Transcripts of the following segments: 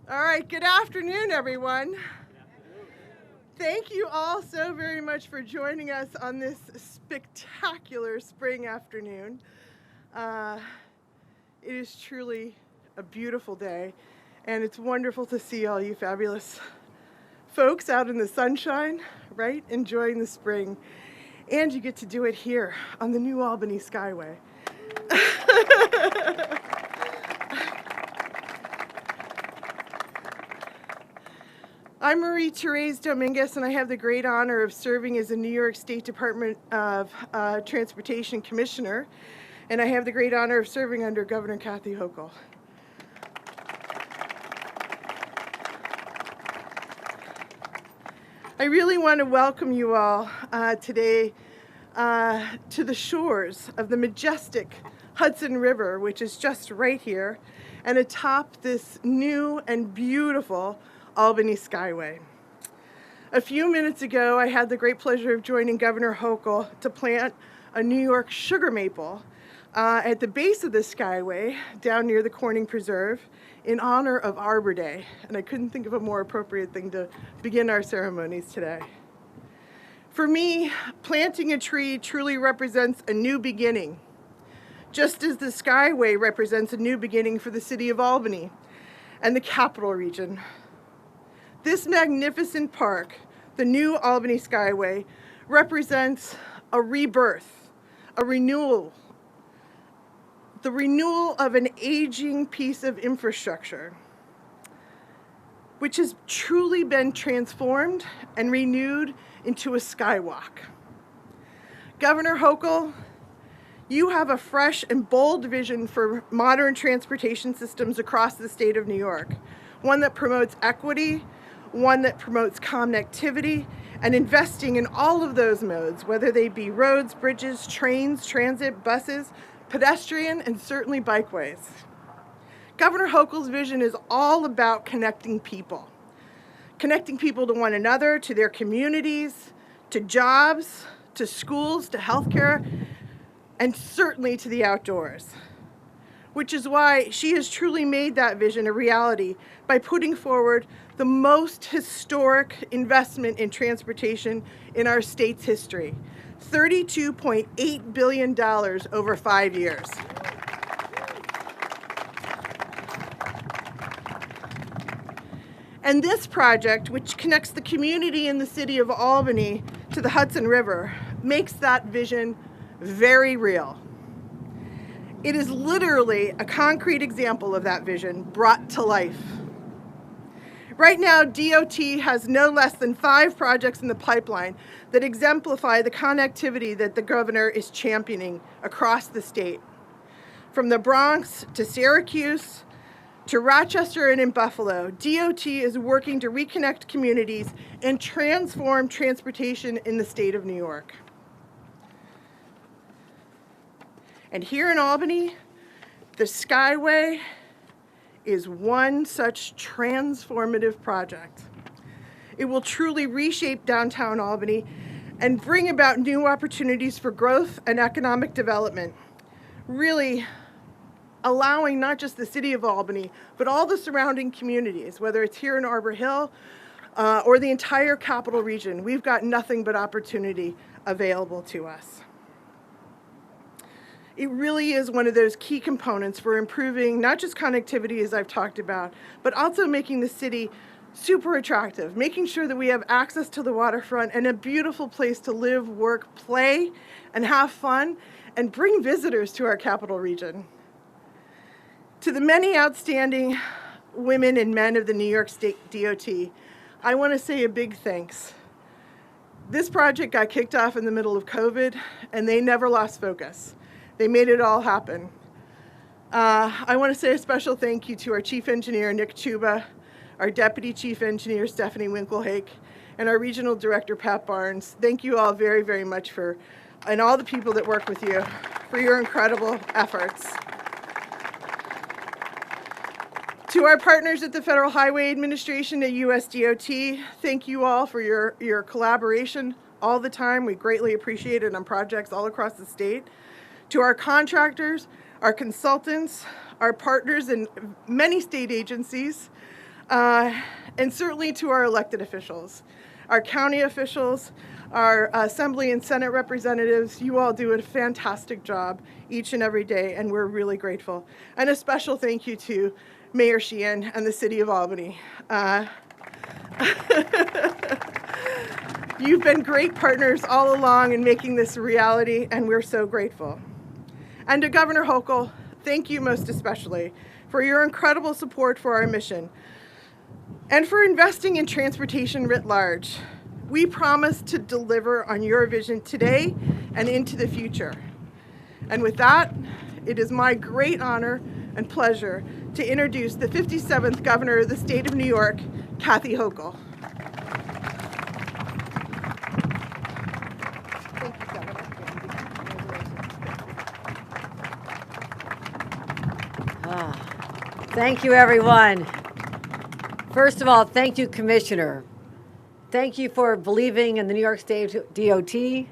All right, good afternoon, everyone. Thank you all so very much for joining us on this spectacular spring afternoon. It is truly a beautiful day, and it's wonderful to see all you fabulous folks out in the sunshine, right, enjoying the spring. And you get to do it here on the new Albany Skyway. I'm Marie-Therese Dominguez, and I have the great honor of serving as the New York State Department of Transportation Commissioner, and I have the great honor of serving under Governor Kathy Hochul. I really want to welcome you all today to the shores of the majestic Hudson River, which is just right here, and atop this new and beautiful Albany Skyway. A few minutes ago, I had the great pleasure of joining Governor Hochul to plant a New York sugar maple at the base of the Skyway down near the Corning Preserve in honor of Arbor Day. And I couldn't think of a more appropriate thing to begin our ceremonies today. For me, planting a tree truly represents a new beginning, just as the Skyway represents a new beginning for the City of Albany and the Capital Region. This magnificent park, the new Albany Skyway, represents a rebirth, a renewal, the renewal of an aging piece of infrastructure, which has truly been transformed and renewed into a skywalk. Governor Hochul, you have a fresh and bold vision for modern transportation systems across the state of New York, one that promotes equity, one that promotes connectivity, and investing in all of those modes, whether they be roads, bridges, trains, transit, buses, pedestrian, and certainly bikeways. Governor Hochul's vision is all about connecting people to one another, to their communities, to jobs, to schools, to healthcare, and certainly to the outdoors, which is why she has truly made that vision a reality by putting forward the most historic investment in transportation in our state's history, $32.8 billion over 5 years. And this project, which connects the community in the city of Albany to the Hudson River, makes that vision very real. It is literally a concrete example of that vision brought to life. Right now, DOT has no less than 5 projects in the pipeline that exemplify the connectivity that the governor is championing across the state. From the Bronx to Syracuse to Rochester and in Buffalo, DOT is working to reconnect communities and transform transportation in the state of New York. And here in Albany, the Skyway is one such transformative project. It will truly reshape downtown Albany and bring about new opportunities for growth and economic development, really allowing not just the city of Albany, but all the surrounding communities, whether it's here in Arbor Hill or the entire Capital Region. We've got nothing but opportunity available to us. It really is one of those key components for improving not just connectivity, as I've talked about, but also making the city super attractive, making sure that we have access to the waterfront and a beautiful place to live, work, play, and have fun, and bring visitors to our Capital Region. To the many outstanding women and men of the New York State DOT, I want to say a big thanks. This project got kicked off in the middle of COVID, and they never lost focus. They made it all happen. I want to say a special thank you to our Chief Engineer, Nick Chuba, our Deputy Chief Engineer, Stephanie Winkelhake, and our Regional Director, Pat Barnes. Thank you all very, very much and all the people that work with you, for your incredible efforts. To our partners at the Federal Highway Administration at USDOT, thank you all for your collaboration all the time. We greatly appreciate it on projects all across the state. To our contractors, our consultants, our partners in many state agencies, And certainly to our elected officials, our county officials, our Assembly and Senate representatives. You all do a fantastic job each and every day, and we're really grateful. And a special thank you to Mayor Sheehan and the City of Albany. You've been great partners all along in making this a reality, and we're so grateful. And to Governor Hochul, thank you most especially for your incredible support for our mission and for investing in transportation writ large. We promise to deliver on your vision today and into the future. And with that, it is my great honor and pleasure to introduce the 57th Governor of the State of New York, Kathy Hochul. Thank you, Governor. Thank you, everyone. First of all, thank you, Commissioner. Thank you for believing in the New York State DOT.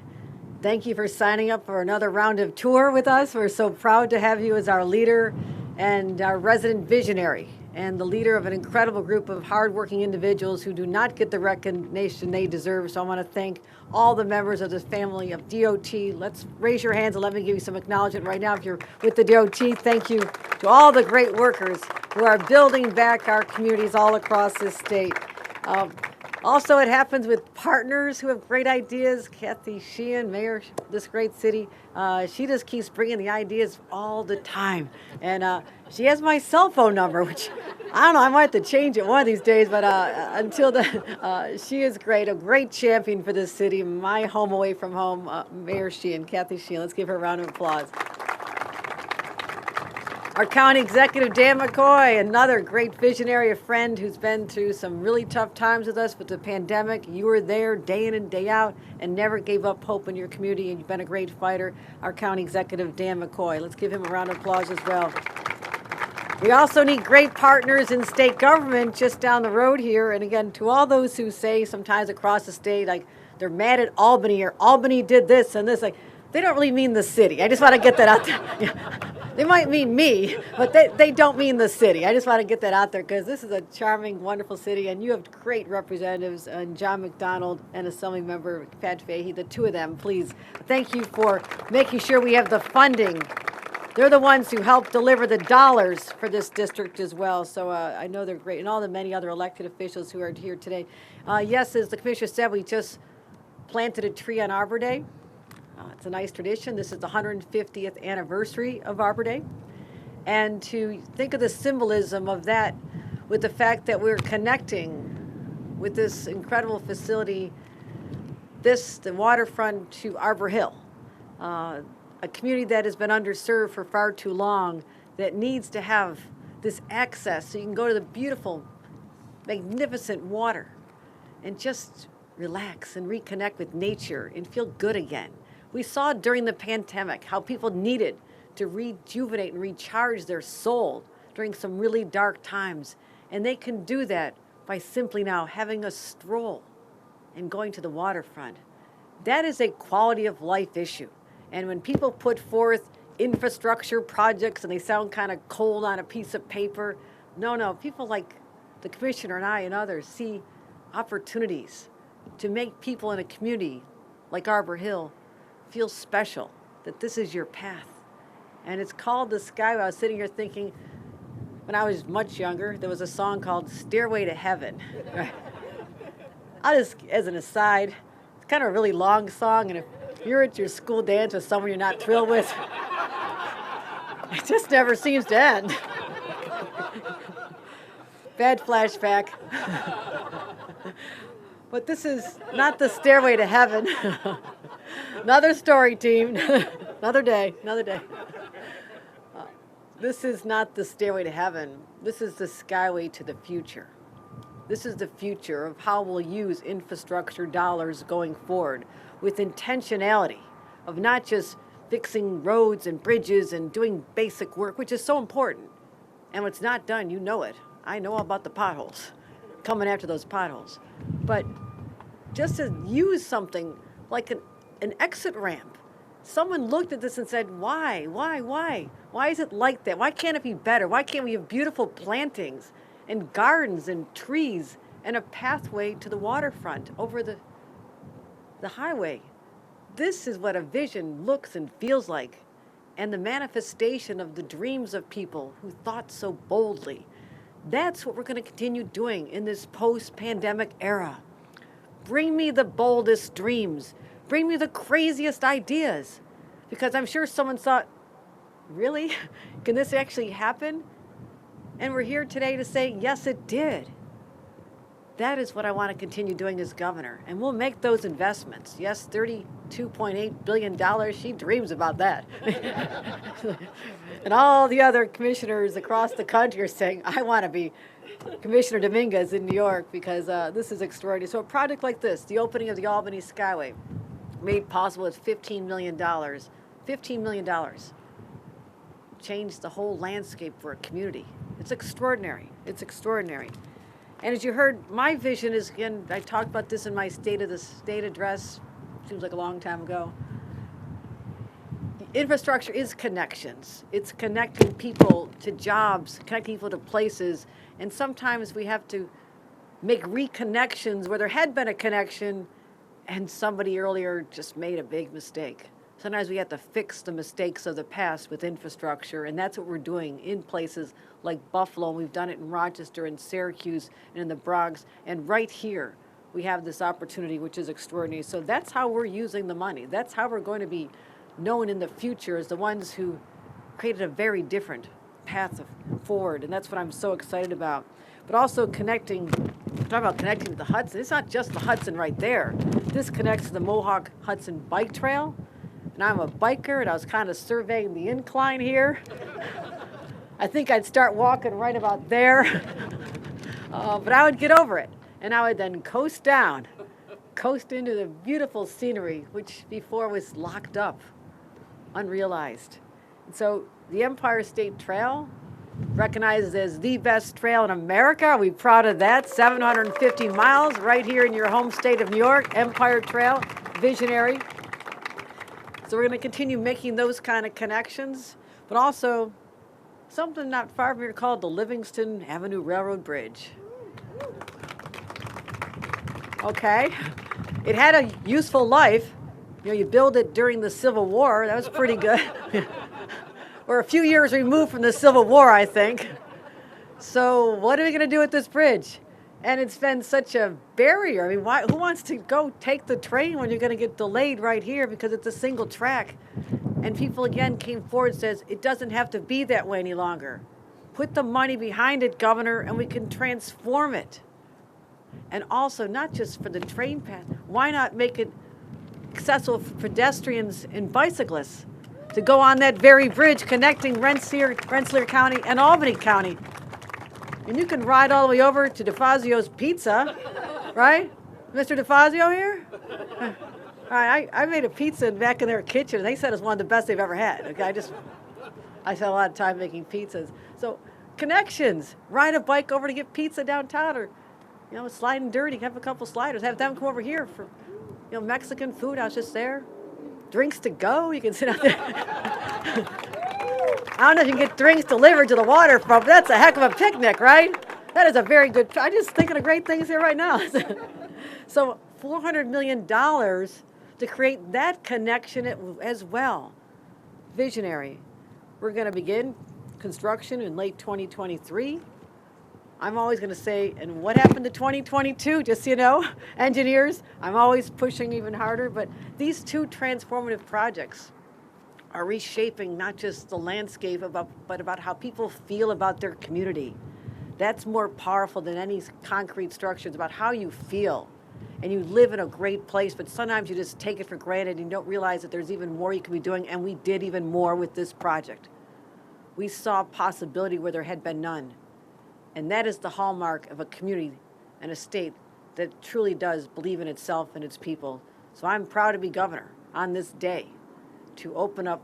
Thank you for signing up for another round of tour with us. We're so proud to have you as our leader and our resident visionary and the leader of an incredible group of hardworking individuals who do not get the recognition they deserve. So I want to thank all the members of this family of DOT. Let's raise your hands and let me give you some acknowledgement right now. If you're with the DOT, thank you to all the great workers who are building back our communities all across this state. Also, it happens with partners who have great ideas. Kathy Sheehan, mayor of this great city, she just keeps bringing the ideas all the time. And she has my cell phone number, which I don't know, I might have to change it one of these days, but until then, she is great, a great champion for this city, my home away from home, Mayor Sheehan, Kathy Sheehan. Let's give her a round of applause. Our County Executive, Dan McCoy, another great visionary, a friend who's been through some really tough times with us with the pandemic. You were there day in and day out and never gave up hope in your community, and you've been a great fighter. Our County Executive, Dan McCoy. Let's give him a round of applause as well. We also need great partners in state government just down the road here. And again, to all those who say sometimes across the state, like they're mad at Albany or Albany did this and this, like they don't really mean the city. I just want to get that out there. Yeah. They might mean me, but they don't mean the city. I just want to get that out there because this is a charming, wonderful city, and you have great representatives, and John McDonald and Assembly Member Pat Fahey, the two of them, please. Thank you for making sure we have the funding. They're the ones who help deliver the dollars for this district as well, so I know they're great, and all the many other elected officials who are here today. Yes, as the Commissioner said, we just planted a tree on Arbor Day. It's a nice tradition. This is the 150th anniversary of Arbor Day. And to think of the symbolism of that with the fact that we're connecting with this incredible facility, the waterfront to Arbor Hill, a community that has been underserved for far too long, that needs to have this access so you can go to the beautiful, magnificent water and just relax and reconnect with nature and feel good again. We saw during the pandemic how people needed to rejuvenate and recharge their soul during some really dark times. And they can do that by simply now having a stroll and going to the waterfront. That is a quality of life issue. And when people put forth infrastructure projects and they sound kind of cold on a piece of paper, no, people like the Commissioner and I and others see opportunities to make people in a community like Arbor Hill feel special, that this is your path. And it's called the Skyway. I was sitting here thinking, when I was much younger, there was a song called Stairway to Heaven. I'll just, as an aside, it's kind of a really long song, and if you're at your school dance with someone you're not thrilled with, it just never seems to end. Bad flashback. But this is not the Stairway to Heaven. Another story, team. Another day. This is not the Stairway to Heaven. This is the Skyway to the future. This is the future of how we'll use infrastructure dollars going forward with intentionality of not just fixing roads and bridges and doing basic work, which is so important. And when it's not done, you know it. I know about the potholes, coming after those potholes. But just to use something like an exit ramp. Someone looked at this and said, why? Why is it like that? Why can't it be better? Why can't we have beautiful plantings? and gardens and trees and a pathway to the waterfront over the highway. This is what a vision looks and feels like, and the manifestation of the dreams of people who thought so boldly. That's what we're going to continue doing in this post-pandemic era. Bring me the boldest dreams. Bring me the craziest ideas. Because I'm sure someone thought, really? Can this actually happen? And we're here today to say, yes, it did. That is what I want to continue doing as governor. And we'll make those investments. Yes, $32.8 billion. She dreams about that. And all the other commissioners across the country are saying, I want to be Commissioner Dominguez in New York because this is extraordinary. So a project like this, the opening of the Albany Skyway, made possible with $15 million. $15 million. Changed the whole landscape for a community. It's extraordinary. It's extraordinary. And as you heard, my vision is, again, I talked about this in my State of the State address, seems like a long time ago. Infrastructure is connections. It's connecting people to jobs, connecting people to places, and sometimes we have to make reconnections where there had been a connection and somebody earlier just made a big mistake. Sometimes we have to fix the mistakes of the past with infrastructure, and that's what we're doing in places like Buffalo, and we've done it in Rochester and Syracuse and in the Bronx, and right here we have this opportunity, which is extraordinary. So that's how we're using the money. That's how we're going to be known in the future as the ones who created a very different path forward, and that's what I'm so excited about. But also connecting, talk about connecting to the Hudson. It's not just the Hudson right there. This connects to the Mohawk Hudson Bike Trail. And I'm a biker, and I was kind of surveying the incline here. I think I'd start walking right about there. But I would get over it, and I would then coast down, coast into the beautiful scenery, which before was locked up, unrealized. And so the Empire State Trail, recognized as the best trail in America. Are we proud of that? 750 miles right here in your home state of New York, Empire Trail, visionary. So we're going to continue making those kind of connections, but also something not far from here called the Livingston Avenue Railroad Bridge. Okay, it had a useful life. You know, you build it during the Civil War. That was pretty good. We're a few years removed from the Civil War, I think. So what are we going to do with this bridge? And it's been such a barrier. I mean, who wants to go take the train when you're going to get delayed right here because it's a single track? And people again came forward and says, it doesn't have to be that way any longer. Put the money behind it, Governor, and we can transform it. And also, not just for the train path, why not make it accessible for pedestrians and bicyclists to go on that very bridge connecting Rensselaer County and Albany County? And you can ride all the way over to DeFazio's Pizza, right? Mr. DeFazio here? All right, I made a pizza back in their kitchen, and they said it was one of the best they've ever had. Okay, I spent a lot of time making pizzas. So connections, ride a bike over to get pizza downtown, or sliding dirty, have a couple sliders, have them come over here for Mexican food. I was just there. Drinks to go, you can sit out there. I don't know if you can get drinks delivered to the waterfront, but that's a heck of a picnic, right? That is a very good, I'm just thinking of great things here right now. So $400 million to create that connection as well. Visionary. We're going to begin construction in late 2023. I'm always going to say, and what happened to 2022? Just so you know, engineers, I'm always pushing even harder, but these two transformative projects are reshaping not just the landscape, but about how people feel about their community. That's more powerful than any concrete structure. It's about how you feel. And you live in a great place, but sometimes you just take it for granted and you don't realize that there's even more you can be doing, and we did even more with this project. We saw possibility where there had been none. And that is the hallmark of a community and a state that truly does believe in itself and its people. So I'm proud to be governor on this day, to open up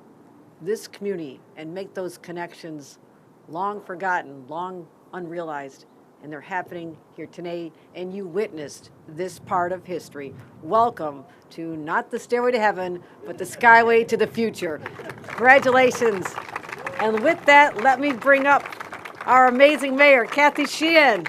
this community and make those connections long forgotten, long unrealized, and they're happening here today, and you witnessed this part of history. Welcome to not the stairway to heaven, but the skyway to the future. Congratulations. And with that, let me bring up our amazing mayor, Kathy Sheehan.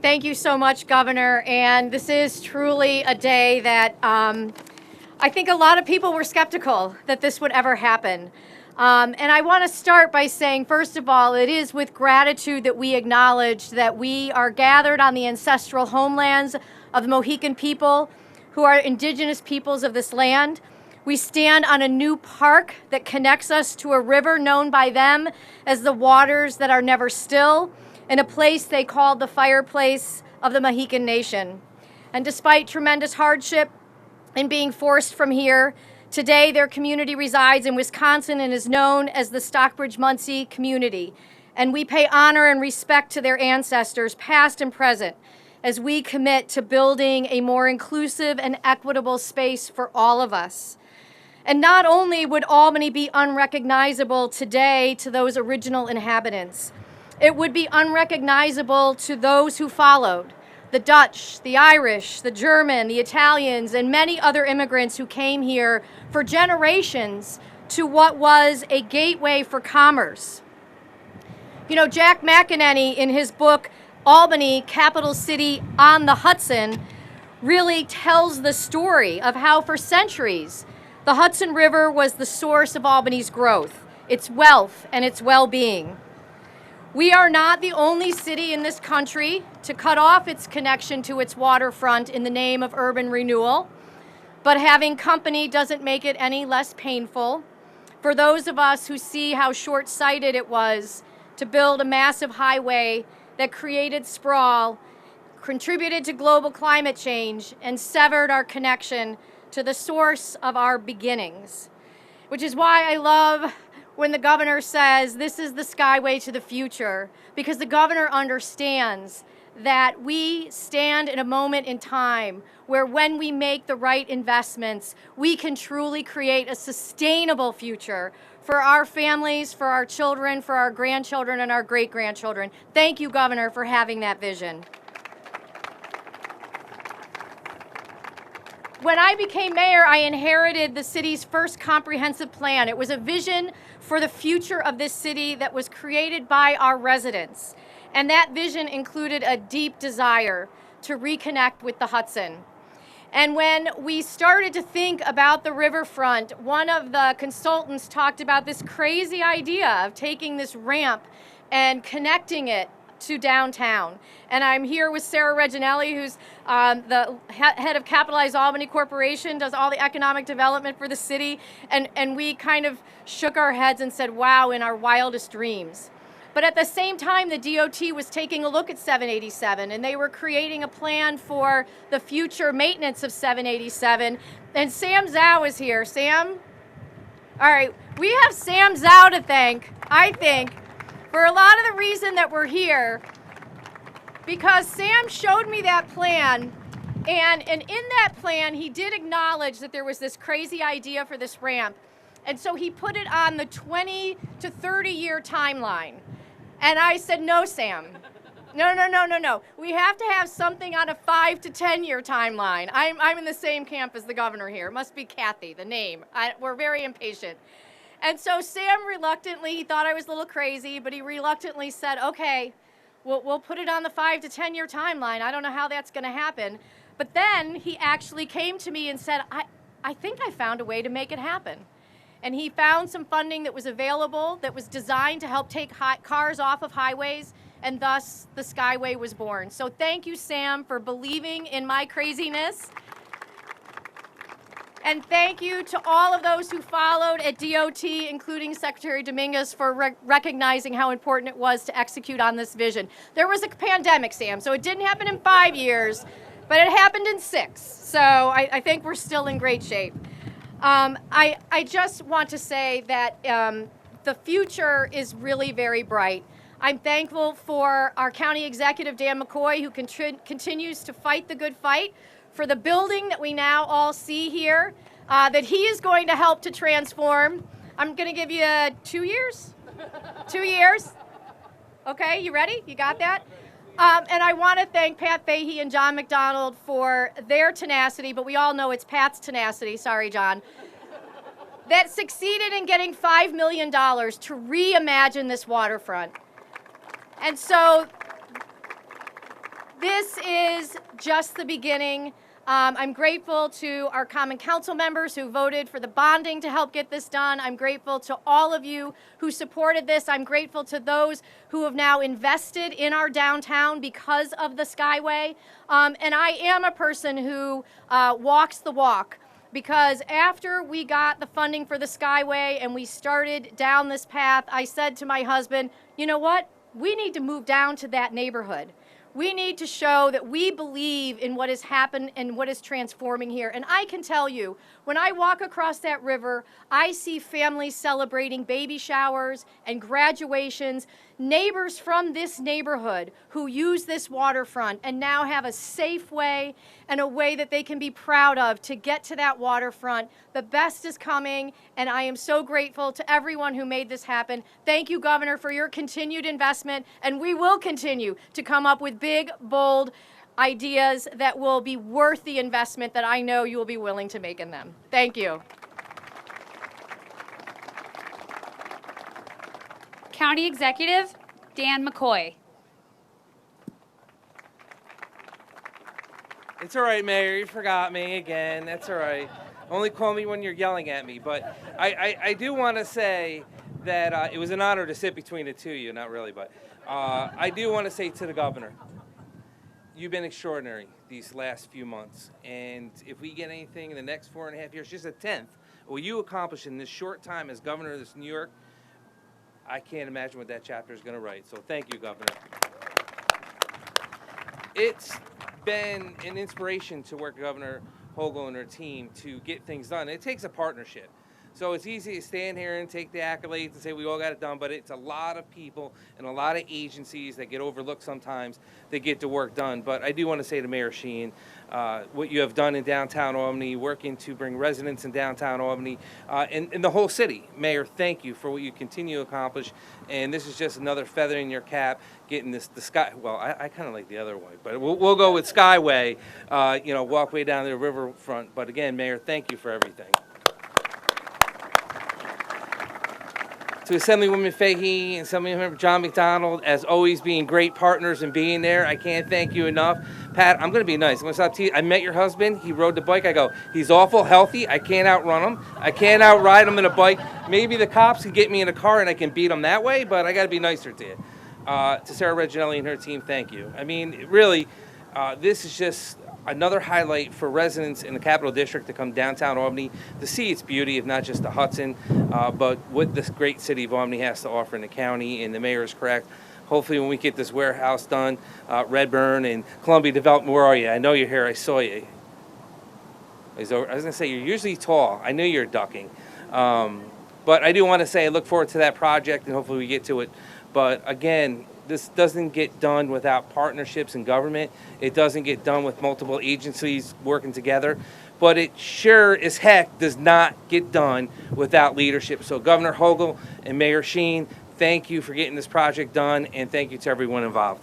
Thank you so much, Governor. And this is truly a day that I think a lot of people were skeptical that this would ever happen. And I want to start by saying, first of all, it is with gratitude that we acknowledge that we are gathered on the ancestral homelands of the Mohican people, who are indigenous peoples of this land. We stand on a new park that connects us to a river known by them as the waters that are never still, in a place they called the fireplace of the Mohican Nation. And despite tremendous hardship in being forced from here, today their community resides in Wisconsin and is known as the Stockbridge-Muncie community. And we pay honor and respect to their ancestors, past and present, as we commit to building a more inclusive and equitable space for all of us. And not only would Albany be unrecognizable today to those original inhabitants, it would be unrecognizable to those who followed, the Dutch, the Irish, the German, the Italians, and many other immigrants who came here for generations to what was a gateway for commerce. You know, Jack McEnany, in his book, Albany, Capital City on the Hudson, really tells the story of how for centuries the Hudson River was the source of Albany's growth, its wealth, and its well-being. We are not the only city in this country to cut off its connection to its waterfront in the name of urban renewal, but having company doesn't make it any less painful for those of us who see how short-sighted it was to build a massive highway that created sprawl, contributed to global climate change, and severed our connection to the source of our beginnings. Which is why I love when the governor says this is the Skyway to the future, because the governor understands that we stand in a moment in time where when we make the right investments, we can truly create a sustainable future for our families, for our children, for our grandchildren, and our great-grandchildren. Thank you, Governor, for having that vision. When I became mayor, I inherited the city's first comprehensive plan. It was a vision for the future of this city that was created by our residents. And that vision included a deep desire to reconnect with the Hudson. And when we started to think about the riverfront, one of the consultants talked about this crazy idea of taking this ramp and connecting it to downtown. And I'm here with Sarah Reginelli, who's the head of Capitalized Albany Corporation, does all the economic development for the city. And we kind of shook our heads and said, wow, in our wildest dreams. But at the same time, the DOT was taking a look at 787, and they were creating a plan for the future maintenance of 787. And Sam Zhao is here. Sam? All right, we have Sam Zhao to thank, I think, for a lot of the reason that we're here, because Sam showed me that plan, and in that plan, he did acknowledge that there was this crazy idea for this ramp. And so he put it on the 20 to 30 year timeline. And I said, no, Sam. No. We have to have something on a 5 to 10 year timeline. I'm in the same camp as the governor here. It must be Kathy, the name. We're very impatient. And so Sam reluctantly, he thought I was a little crazy, but he reluctantly said, okay, we'll put it on the 5 to 10 year timeline. I don't know how that's going to happen. But then he actually came to me and said, I think I found a way to make it happen. And he found some funding that was available that was designed to help take cars off of highways, and thus the Skyway was born. So thank you, Sam, for believing in my craziness. And thank you to all of those who followed at DOT, including Secretary Dominguez, for recognizing how important it was to execute on this vision. There was a pandemic, Sam, so it didn't happen in 5 years, but it happened in 6. So I think we're still in great shape. I just want to say that the future is really very bright. I'm thankful for our county executive, Dan McCoy, who continues to fight the good fight for the building that we now all see here, that he is going to help to transform. I'm going to give you 2 years? 2 years? Okay, you ready? You got that? And I want to thank Pat Fahey and John McDonald for their tenacity, but we all know it's Pat's tenacity, sorry, John, that succeeded in getting $5 million to reimagine this waterfront. And so this is just the beginning. I'm grateful to our Common Council members who voted for the bonding to help get this done. I'm grateful to all of you who supported this. I'm grateful to those who have now invested in our downtown because of the Skyway. And I am a person who walks the walk, because after we got the funding for the Skyway and we started down this path, I said to my husband, you know what? We need to move down to that neighborhood. We need to show that we believe in what has happened and what is transforming here. And I can tell you, when I walk across that river, I see families celebrating baby showers and graduations, neighbors from this neighborhood who use this waterfront and now have a safe way and a way that they can be proud of to get to that waterfront. The best is coming, and I am so grateful to everyone who made this happen. Thank you, Governor, for your continued investment, and we will continue to come up with big, bold ideas that will be worth the investment that I know you will be willing to make in them. Thank you. County Executive Dan McCoy. It's all right, Mayor. You forgot me again. That's all right. Only call me when you're yelling at me. But I do want to say that it was an honor to sit between the two of you. Not really, but I do want to say to the governor, you've been extraordinary these last few months. And if we get anything in the next 4.5 years, just a tenth, what you accomplished in this short time as governor of this New York, I can't imagine what that chapter is going to write. So thank you, Governor. It's been an inspiration to work with Governor Hochul and her team to get things done. It takes a partnership. So it's easy to stand here and take the accolades and say we all got it done, but it's a lot of people and a lot of agencies that get overlooked sometimes that get the work done. But I do want to say to Mayor Sheehan, what you have done in downtown Albany, working to bring residents in downtown Albany and the whole city. Mayor, thank you for what you continue to accomplish. And this is just another feather in your cap, getting the sky. Well, I kind of like the other way, but we'll go with Skyway, walkway down the riverfront. But again, Mayor, thank you for everything. To Assemblywoman Fahey and Assemblymember John McDonald, as always, being great partners and being there. I can't thank you enough. Pat, I'm going to be nice. I'm going to stop teasing. I met your husband. He rode the bike. I go, he's awful healthy. I can't outrun him. I can't outride him in a bike. Maybe the cops can get me in a car and I can beat him that way, but I got to be nicer to you. To Sarah Reginelli and her team, thank you. I mean, really, this is just another highlight for residents in the Capital District to come downtown Albany to see its beauty of not just the Hudson, but what this great city of Albany has to offer in the county, and the mayor is correct. Hopefully when we get this warehouse done, Redburn and Columbia Development, where are you? I know you're here, I saw you. I was going to say, you're usually tall. I knew you're ducking. But I do want to say I look forward to that project, and hopefully we get to it. But again, this doesn't get done without partnerships in government. It doesn't get done with multiple agencies working together. But it sure as heck does not get done without leadership. So Governor Hochul and Mayor Sheehan, thank you for getting this project done, and thank you to everyone involved.